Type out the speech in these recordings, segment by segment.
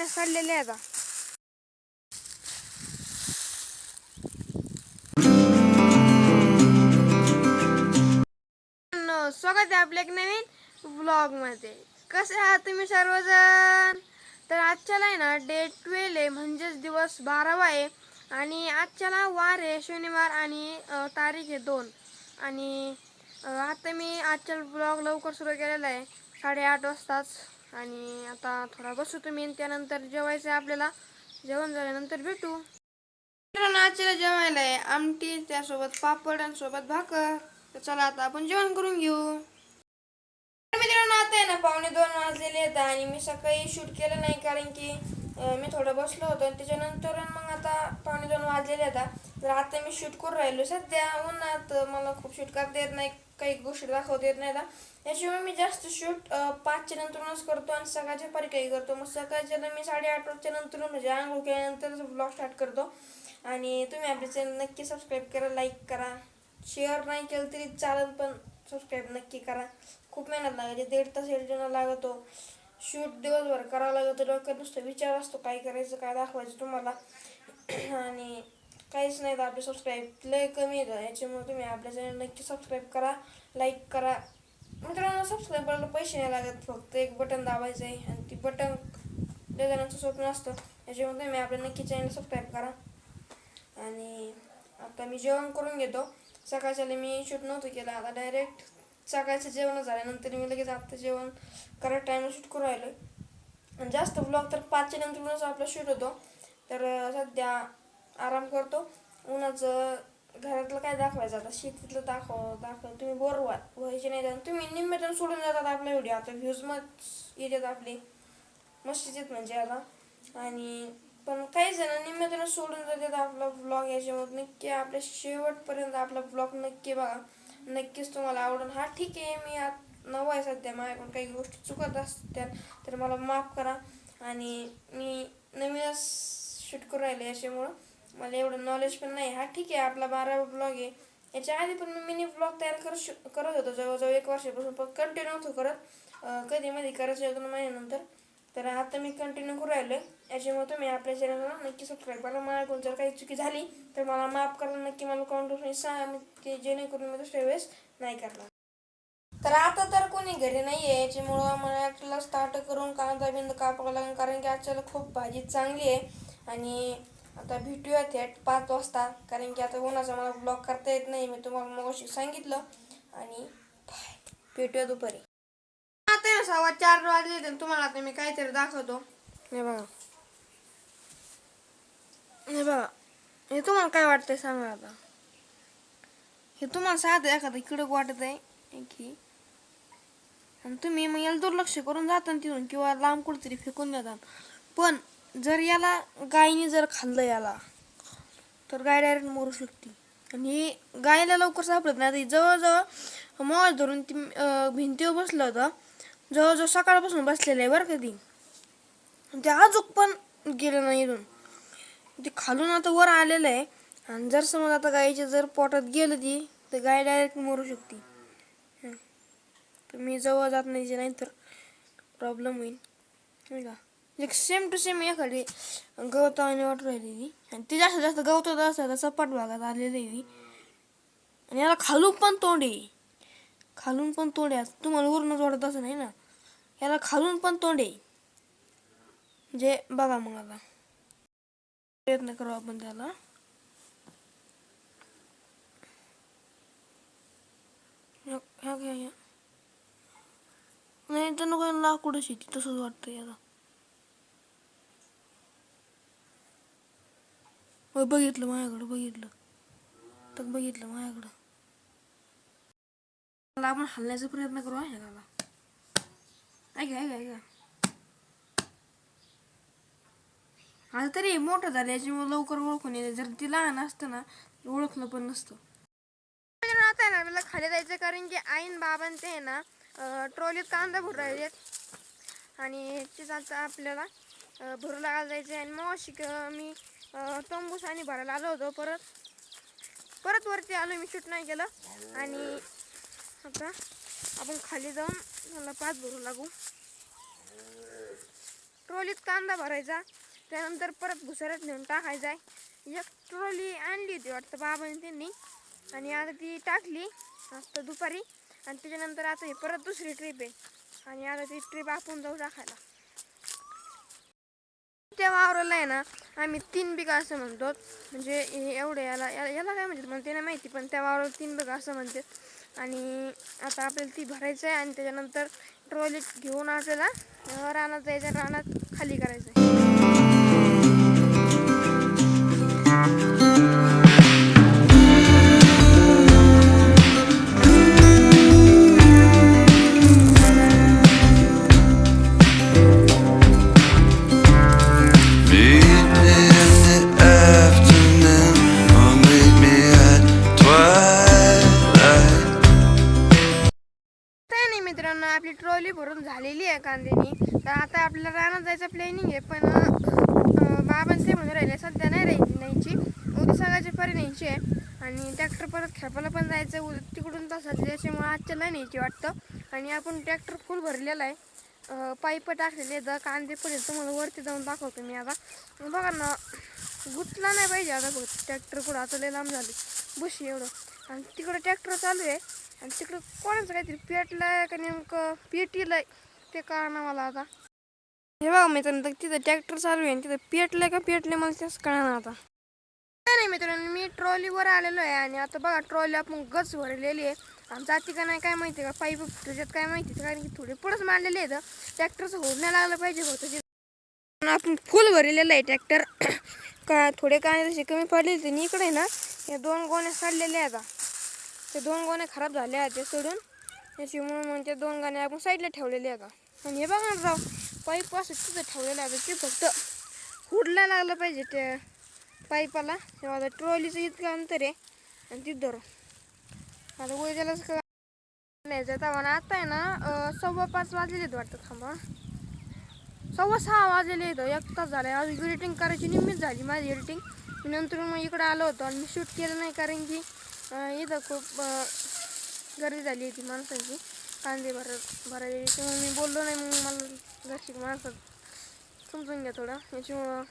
पाण्यात काढलेले आहे आता. स्वागत आहे आपल्या एक नवीन व्लॉगमध्ये. कसे आहात तुम्ही सर्वजण? तर आजच्याला आहे ना डे 12 आहे, म्हणजेच दिवस 12वा आहे. आणि आजच्याला वार आहे शनिवार आणि तारीख आहे 2. आणि आता मी आजच्या ब्लॉग लवकर सुरू केलेला आहे 8:30 वाजताच. आणि आता थोडा बसू तुम्ही, त्यानंतर जेवायचं आहे आपल्याला. जेवण झाल्यानंतर भेटू. मित्रांनो, आजच्याला जेवायला आहे आमटी, त्यासोबत पापड आणि सोबत भाकर. तर चला आता आपण जेवण करून घेऊ. मित्रांनो, आता आहे ना 1:45 वाजलेले आहेत आणि मी सकाळी शूट केलं नाही, कारण की मी थोडं बसलो होतो. आणि त्याच्यानंतर मग आता 1:45 वाजलेले आहेत. तर आता मी शूट करून राहिलो. सध्या उन्हात मला खूप शूट करता येत नाही, काही गोष्टी दाखवता येत नाही. त्याशिवाय मी जास्त शूट 5च्या नंतरूनच करतो आणि सकाळच्या पारी काही करतो. मग सकाळच्याला मी 8:30 वाजच्या नंतर म्हणजे आंघोळ केल्यानंतरच ब्लॉग स्टार्ट करतो. आणि तुम्ही आपले चॅनल नक्की सबस्क्राईब करा, लाईक करा, शेअर नाही केलं तरी चालेल, पण सबस्क्राईब नक्की करा. खूप मेहनत लागते, 1.5 तास एडिटिंगला लागतो. शूट दिवसभर करावं लागतं, डोक्यात नुसतं विचार असतो काय करायचं, काय दाखवायचं तुम्हाला. आणि काहीच नाही. तर आपले सबस्क्राईब लय कमी येतं, याच्यामुळे तुम्ही आपल्या चॅनल नक्की सबस्क्राईब करा, लाईक करा. मित्रांनो, सबस्क्राईब करायला पैसे नाही लागत, फक्त एक बटन दाबायचं आहे आणि ती बटन जणांचं स्वप्न असतं. याच्यामुळे तुम्ही आपल्या नक्की चॅनल सबस्क्राईब करा. आणि आता मी जेवण करून घेतो. सकाळच्याला मी शूट नव्हतं केलं, आता डायरेक्ट सकाळचं जेवण झाल्यानंतर मी लगेच आता जेवण करायला टाईमला शूट करून राहिलो. आणि जास्त ब्लॉग तर 5च्या नंतरच आपला शूट होतो. तर सध्या आराम करतो. उन्हाचं घरातलं काय दाखवायचं, आता शेतीतलं दाखव तुम्ही बोर व्हायचे नाही. तुम्ही निम्म्यातून सोडून जातात आपला व्हिडिओ. आता व्ह्यूज मग येतात आपले मस्त येत म्हणजे आता. आणि पण काही जण निम्म्यातून सोडून जातात आपला ब्लॉग. याच्यामध्ये नक्की आपल्या शेवटपर्यंत आपला ब्लॉग नक्की बघा, नक्कीच तुम्हाला आवडेल. हा ठीक आहे, मी आता नवं आहे सध्या, माझ्याकडून काही गोष्टी चुकत असत्या तर मला माफ करा. आणि मी नवीनच शूट करून राहिले, याच्यामुळं मला एवढं नॉलेज पण नाही. हा ठीक आहे, आपला 12वा ब्लॉग आहे. याच्या आधी पण मी मिनी ब्लॉग तयार करत होतो जवळजवळ 1 वर्षापासून, पण कंटिन्यू नव्हतं करत. कधी मध्ये करायचं 2 महिन्यानंतर. तर आता मी कंटिन्यू करून राहिलो आहे. याच्यामुळे तुम्ही आपल्या चॅनलला नक्की सबस्क्राईब करा. माझ्याकडून जर काही चुकी झाली तर मला माफ करा, नक्की मला कॉमेंटमध्ये सांगा, मी ते जेणेकरून मी दुसऱ्या वेळेस नाही करणार. तर आता तर कोणी घरी नाही आहे, याच्यामुळं मला ॲक्च्युअली स्टार्ट करून कांदा बिंदा कापावं लागेल, कारण की आजच्याला खूप भाजी चांगली आहे. आणि आता भेटूया थेट 5 वाजता, कारण की आता उन्हाचा मला ब्लॉग करता येत नाही, मी तुम्हाला मगाशी सांगितलं. आणि भेटूया दुपारी. आता 4:15 वाजले, तुम्हाला आता मी काहीतरी दाखवतो. हे बघा, हे बघा, हे तुम्हाला काय वाटतंय सांगा आता. हे तुम्हाला साधं एखादं कीडक वाटत आहे की, आणि तुम्ही मग याला दुर्लक्ष करून जाता तिथून किंवा लांब कुठेतरी फेकून देतात. पण जर याला गायीने जर खाल्लं याला, तर गाय डायरेक्ट मरू शकते. आणि गायला लवकर सापडत नाही. जवळजवळ मॉल धरून ती भिंतीवर बसलं होतं, जवळजवळ सकाळपासून बसलेलं आहे बरं का ती. ते अजूक पण गेलं नाही इथून, ते खालून आता वर आलेलं आहे. आणि जर समज आता गायीच्या जर पोटात गेलं ती, तर गाय डायरेक्ट मरू शकते. तर मी जवळ जात नाही, नाही तर प्रॉब्लेम होईल नाही का. एक सेम टू सेम एखादी गवतावानी वाटत राहिलेली, आणि ती जास्त जास्त गवतात असतात सपाट भागात आलेली. आणि याला खालून पण तोंड आहे, खालून पण तोंड आहे. तुम्हाला वरूनच वाटत असं नाही ना, याला खालून पण तोंड आहे. म्हणजे बघा, मग आता प्रयत्न करू आपण त्याला. नाही तर नको, लाकूड शेती तसंच वाटतं याला. बघितलं माझ्याकडं, बघितलं माझ्याकडं. आपण हलण्याचा प्रयत्न करू आहे त्याला. ऐका आता तरी मोठं झालं, याच्यामुळे लवकर ओळखून येते. जर ती लहान असतं ना, ओळखलं पण नसतं. आता आहे ना मला खाली जायचं, कारण की आईन बाबां ते आहे ना ट्रॉलीत कांदा भरू राहिलेत. आणि तेच आता आपल्याला भरू लागायला जायचं. आणि मग मी तंबूस आणि भरायला आलो होतो, परत वरती आलो, मी शूट नाही केलं. आणि आता आपण खाली जाऊन मला 5 भरू लागू. ट्रॉलीत कांदा भरायचा, त्यानंतर परत भुसाऱ्यात नेऊन टाकायचा आहे. एक ट्रॉली आणली होती वाटतं बाबांनी त्यांनी, आणि आता ती टाकली आता दुपारी, आणि त्याच्यानंतर आता ही परत दुसरी ट्रिप आहे, आणि आता ती ट्रिप आपण जाऊ टाकायला. त्या वावराला आहे ना आम्ही 3 बिघा असं म्हणतो, म्हणजे एवढे याला याला काय म्हणतात मला ते नाही माहिती, पण त्या वावराला 3 बिघा असं म्हणतात. आणि आता आपल्याला ती भरायचं आहे, आणि त्याच्यानंतर ट्रॉलीत घेऊन आपल्याला रानात जायचं, रानात खाली करायचं आहे. मित्रांनो, आपली ट्रॉली भरून झालेली आहे कांद्यानी. तर आता आपल्याला रानात जायचं प्लॅनिंग आहे, पण बाबांचे म्हणून राहिले सध्या नाही न्यायची, उद्या सगळ्याची परी न्यायची आहे. आणि ट्रॅक्टर परत खेपाला पण जायचं तिकडून तासाची, त्याच्यामुळे आजच्या नाही न्यायची वाटतं. आणि आपण ट्रॅक्टर फुल भरलेला आहे, पाईप टाकलेले आहेत, कांदे पण येतं, मला वरती जाऊन दाखवतो मी. आता बघा ना, गुतला नाही पाहिजे आता ट्रॅक्टर कुठं, आता लय लांब झाले बुशी एवढं. आणि तिकडं ट्रॅक्टर चालू आहे, आणि तिकडं कोणाचं काहीतरी पेटलंय का नेमकं पेटीलंय ते कळना मला. आता हे बघा मित्रांनो, तिथं ट्रॅक्टर चालू आहे, तिथं पेटलंय का पेटले मला तेच कळना. आता नाही मित्रांनो, मी ट्रॉलीवर आलेलो आहे, आणि आता बघा ट्रॉली आपण गच भरलेली आहे. आणि जाती का नाही काय माहिती, का पाईप फुटल्यात काय माहिती, कारण की थोडे पुढंच मांडलेले आहेत. ट्रॅक्टरचं होड नाही लागलं पाहिजे होतं, आपण फुल भरलेलं आहे ट्रॅक्टर. का थोडे काय जसे कमी पडले ते इकडे आहे ना, या 2 गोण्या काढलेल्या आहेत. ते 2 गोण्या खराब झाल्या आहेत ते सोडून, त्याच्यामुळे मग त्या 2 गोण्या आपण साईडला ठेवलेल्या आहेत. आणि हे बघा ना राव, पाईप असं तिथं ठेवलेलं आहे, ते फक्त हुडला लागलं पाहिजे त्या पाईपाला. तेव्हा आता ट्रॉलीचं इतकं अंतर आहे, आणि तिथं धरू आता उद्यालाच न्यायचं. तेव्हा आता आहे ना 5:15 वाजलेले वाटतं, थांबा 6:15 वाजलेले येतं, 1 तास झाला. आज एडिटिंग करायची निम्मीच झाली माझी एडिटिंग. नंतर मग इकडं आलो होतो आणि मी शूट केलं नाही, कारण की इथं खूप गर्दी झाली होती माणसांची कांदे भरायला, त्यामुळे मी बोललो नाही. मग मला घरची माणसं समजून घ्या थोडं, याच्यामुळं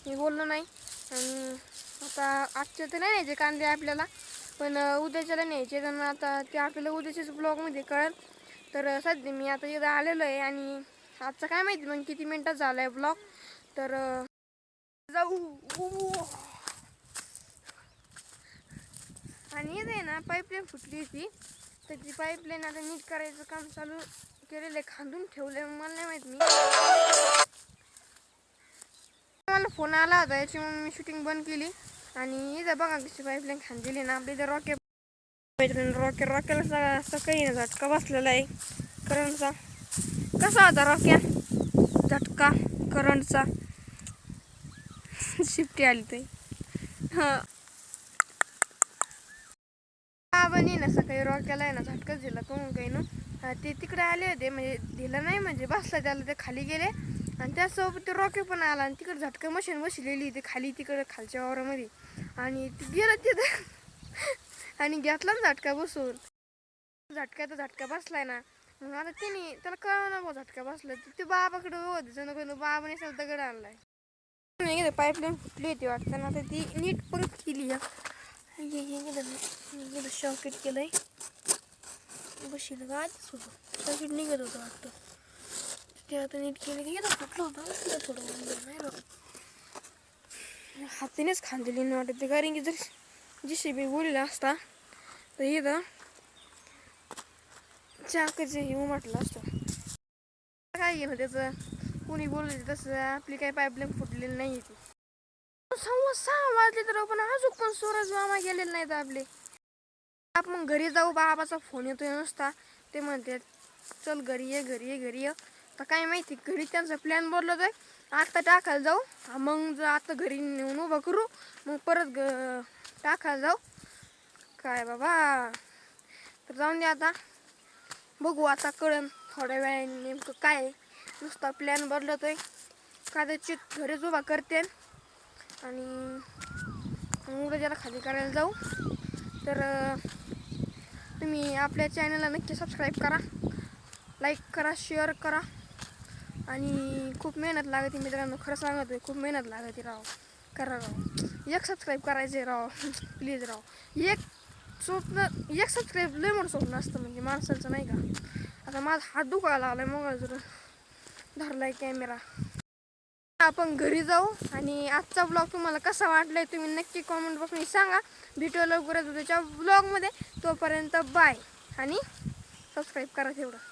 मी बोललो नाही. आणि आता आजच्या तर नाही न्यायचे कांदे आपल्याला, पण उद्याच्याला न्यायचे, तर आता ते आपल्याला उद्याच्याच ब्लॉगमध्ये कळेल. तर सध्या मी आता इथं आलेलो आहे, आणि आजचा काय माहिती मग किती मिनटात झाला आहे ब्लॉग. तर जाऊ. आणि इथे आहे ना पाईपलाईन फुटली होती, तर ती पाईपलाईन आता नीट करायचं काम चालू केलेलं आहे, खांदून ठेवलं मला नाही माहीत. मला फोन आला होता, याच्यामुळे मी शूटिंग बंद केली. आणि इथं बघा कशी पाईपलाईन खांदलेली ना आपली. इथं रॉकेला सकाळी ना झटका बसलेला आहे करंटचा. कसा होता रॉक्या झटका करंटचा? शिफ्टी आली ते. हां, बाबांनी ना सकाळी रॉक्याला आहे ना झटकाच दिला, कोण काही ना ते तिकडे आले होते, म्हणजे दिलं नाही म्हणजे बसला त्याला, ते खाली गेले. आणि त्यासोबत ते रॉकेट पण आला, आणि तिकडे झटका मशीन बसलेली ते खाली तिकडे खालच्या वावरामध्ये, आणि ते गेलं तिथं आणि घेतला ना झटका बसून. झटका बसलाय ना, मग आता त्याला कळलं ना झटका बसला, ते बाबाकडे होते, बाबाने सगळं दगड आणलाय. पाईपलाईन फुटली होती वाटतं ना, आता ती नीट पण केली. शॉकेट केलंय बशील का शॉकेट निघत होतं वाटतं, ते आता नीट केलं की फुटलं होतं थोडं. हातानेच खांदली नाही वाटत, कारण की जर JCB बोलला असता तर इथं चाकच येऊ म्हटलं असतं. काय घेणं त्याचं, कोणी बोललं तसं, आपली काही पाईपलाईन फुटलेली नाही ती. 6:15 वाजले तर पण अजून पण सूरज मामा गेलेले नाहीत आपले. आपण घरी जाऊ, बाबाचा फोन येतोय नुसता, ते म्हणते चल घरी ये. तर काय माहिती घरी त्यांचा प्लॅन बदलत आहे. आता टाकायला जाऊ, मग जर आता घरी नेऊन उभा करू, मग परत टाकायला जाऊ काय बाबा. तर जाऊन दे, आता बघू, आता कळन थोड्या वेळाने नेमकं काय. नुसता प्लॅन बदलतोय, कदाचित घरीच उभा करते आणि उद्या ज्याला खाली करायला जाऊ. तर तुम्ही आपल्या चॅनलला नक्की सबस्क्राईब करा, लाईक करा, शेअर करा, आणि खूप मेहनत लागते मित्रांनो, खरं सांगतोय, खूप मेहनत लागते राव. करा राव, एक सबस्क्राईब करायचे राव प्लीज राव. एक स्वप्न, एक सबस्क्राईब लय मोठं स्वप्न असतं म्हणजे माणसाचं, नाही का. आता माझा हात दुखायला लागलाय, मग जर धरलाय कॅमेरा. आपण घरी जाऊ आणि आजचा ब्लॉग तुम्हाला कसा वाटलाय तुम्ही नक्की कॉमेंट बॉक्समध्ये सांगा. भेटूया लवकरच उद्याच्या ब्लॉगमध्ये. तोपर्यंत बाय आणि सबस्क्राईब करा तेवढं.